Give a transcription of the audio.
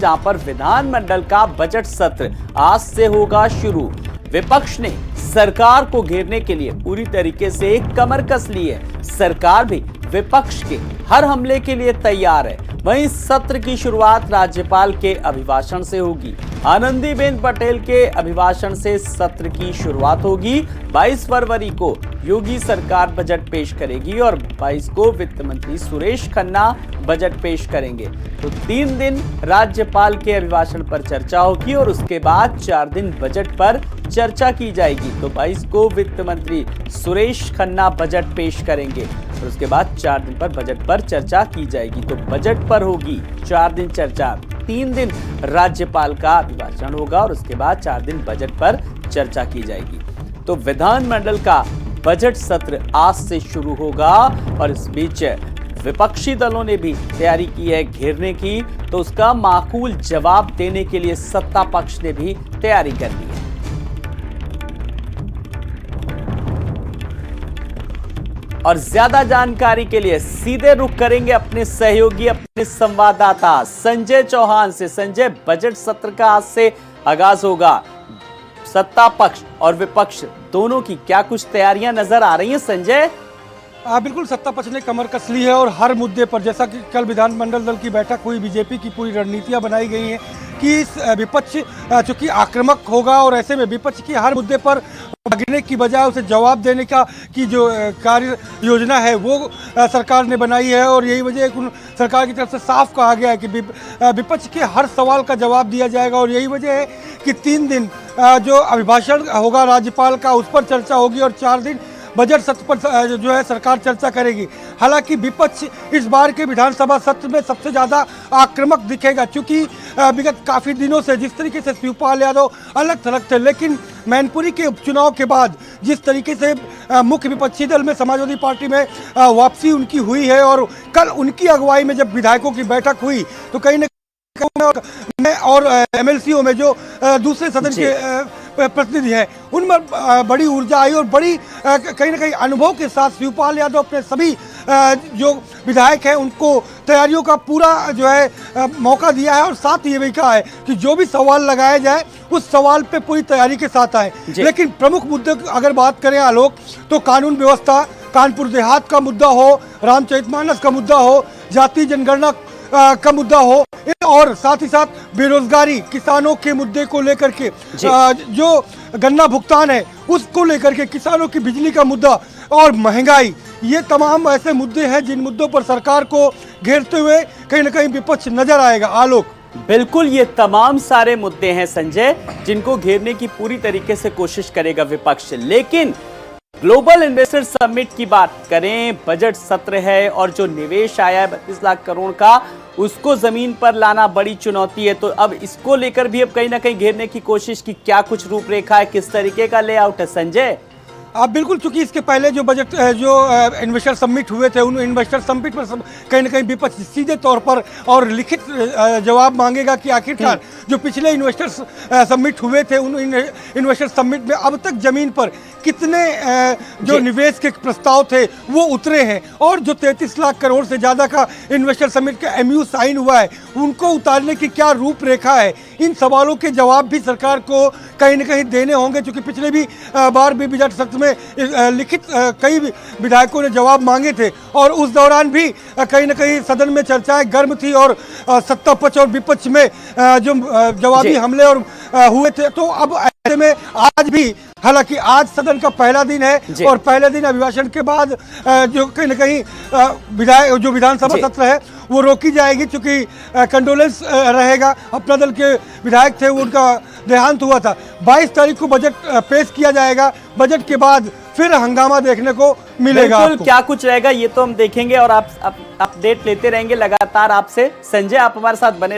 जहां पर विधानमंडल का बजट सत्र आज से होगा शुरू। विपक्ष ने सरकार को घेरने के लिए पूरी तरीके से कमर कस ली है। सरकार भी विपक्ष के हर हमले के लिए तैयार है। वहीं सत्र की शुरुआत राज्यपाल के अभिभाषण से होगी। आनंदीबेन पटेल के अभिभाषण से सत्र की शुरुआत होगी। 22 फरवरी को योगी सरकार बजट पेश करेगी और 22 को वित्त मंत्री सुरेश खन्ना बजट पेश करेंगे। तो 3 दिन राज्यपाल के अभिभाषण पर चर्चा होगी और उसके बाद 4 दिन बजट पर चर्चा की जाएगी। तो 22 को वित्त मंत्री सुरेश खन्ना बजट पेश करेंगे और उसके बाद 4 दिन पर बजट पर चर्चा की जाएगी। तो बजट पर होगी 4 दिन चर्चा, 3 दिन राज्यपाल का अभिभाषण होगा और उसके बाद 4 दिन बजट पर चर्चा की जाएगी। तो विधानमंडल का बजट सत्र आज से शुरू होगा और इस बीच विपक्षी दलों ने भी तैयारी की है घेरने की, तो उसका माकूल जवाब देने के लिए सत्ता पक्ष ने भी तैयारी कर ली है। और ज्यादा जानकारी के लिए सीधे रुख करेंगे अपने सहयोगी, अपने संवाददाता संजय चौहान से। संजय, बजट सत्र का आज से आगाज होगा। सत्ता पक्ष और विपक्ष दोनों की क्या कुछ तैयारियां नजर आ रही हैं संजय? बिल्कुल, सत्ता पक्ष ने कमर कस ली है और हर मुद्दे पर, जैसा कि कल विधानमंडल दल की बैठक हुई, बीजेपी की पूरी रणनीतियां बनाई गई हैं कि विपक्ष चूंकि आक्रामक होगा और ऐसे में विपक्ष की हर मुद्दे पर भागने की बजाय उसे जवाब देने का की जो कार्य योजना है वो सरकार ने बनाई है। और यही वजह है सरकार की तरफ से साफ कहा गया है कि विपक्ष के हर सवाल का जवाब दिया जाएगा। और यही वजह है कि 3 दिन जो अभिभाषण होगा राज्यपाल का उस पर चर्चा होगी और 4 दिन बजट सत्र पर जो है सरकार चर्चा करेगी। हालांकि विपक्ष इस बार के विधानसभा सत्र में सबसे ज़्यादा आक्रामक दिखेगा, क्योंकि विगत काफ़ी दिनों से जिस तरीके से शिवपाल यादव अलग थलग थे, लेकिन मैनपुरी के उपचुनाव के बाद जिस तरीके से मुख्य विपक्षी दल में समाजवादी पार्टी में वापसी उनकी हुई है और कल उनकी अगुवाई में जब विधायकों की बैठक हुई तो कहीं न और एमएलसीओ में जो दूसरे सदन के प्रतिनिधि हैं उनमें बड़ी ऊर्जा आई और बड़ी कहीं ना कहीं अनुभव के साथ शिवपाल यादव अपने सभी जो विधायक हैं उनको तैयारियों का पूरा जो है मौका दिया है और साथ ये भी कहा है कि जो भी सवाल लगाया जाए उस सवाल पे पूरी तैयारी के साथ आए। लेकिन प्रमुख मुद्दे अगर बात करें आलोक, तो कानून व्यवस्था, कानपुर देहात का मुद्दा हो, रामचरितमानस का मुद्दा हो, जाति जनगणना का मुद्दा हो और साथ ही साथ बेरोजगारी, किसानों के मुद्दे को लेकर के जो गन्ना भुगतान है उसको लेकर के, किसानों की बिजली का मुद्दा और महंगाई, ये तमाम ऐसे मुद्दे हैं जिन मुद्दों पर सरकार को घेरते हुए कहीं ना कहीं विपक्ष नजर आएगा। आलोक, बिल्कुल, ये तमाम सारे मुद्दे हैं संजय जिनको घेरने की पूरी तरीके से कोशिश करेगा विपक्ष। लेकिन ग्लोबल इन्वेस्टर समिट की बात करें, बजट सत्र है और जो निवेश आया है 32 लाख करोड़ का, उसको जमीन पर लाना बड़ी चुनौती है। तो अब इसको लेकर भी अब कहीं ना कहीं घेरने की कोशिश की क्या कुछ रूपरेखा है, किस तरीके का लेआउट है संजय? बिल्कुल, चूंकि इसके पहले जो बजट जो इन्वेस्टर समिट हुए थे उन इन्वेस्टर समिट पर कहीं ना कहीं विपक्ष सीधे तौर पर और लिखित जवाब मांगेगा कि आखिरकार जो पिछले इन्वेस्टर्स समिट हुए थे उन इन्वेस्टर समिट में अब तक जमीन पर कितने जो निवेश के प्रस्ताव थे वो उतरे हैं और जो 33 लाख करोड़ से ज़्यादा का इन्वेस्टर समिट का एमयू साइन हुआ है उनको उतारने की क्या रूपरेखा है। इन सवालों के जवाब भी सरकार को कहीं ना कहीं देने होंगे, क्योंकि पिछले भी बार भी बजट सत्र में लिखित कई विधायकों ने जवाब मांगे थे और उस दौरान भी कहीं ना कहीं सदन में चर्चाएं गर्म थी और सत्ता पक्ष और विपक्ष में जो जवाबी हमले और हुए थे। तो अब ऐसे में आज भी, हालांकि आज सदन का पहला दिन है और पहले दिन अभिभाषण के बाद जो कहीं ना कहीं जो विधानसभा सत्र है वो रोकी जाएगी, क्योंकि कंडोलेंस रहेगा। अपना दल के विधायक थे, उनका देहांत हुआ था। 22 तारीख को बजट पेश किया जाएगा। बजट के बाद फिर हंगामा देखने को मिलेगा। क्या कुछ रहेगा ये तो हम देखेंगे और आप अपडेट लेते रहेंगे लगातार आपसे। संजय, आप हमारे साथ बने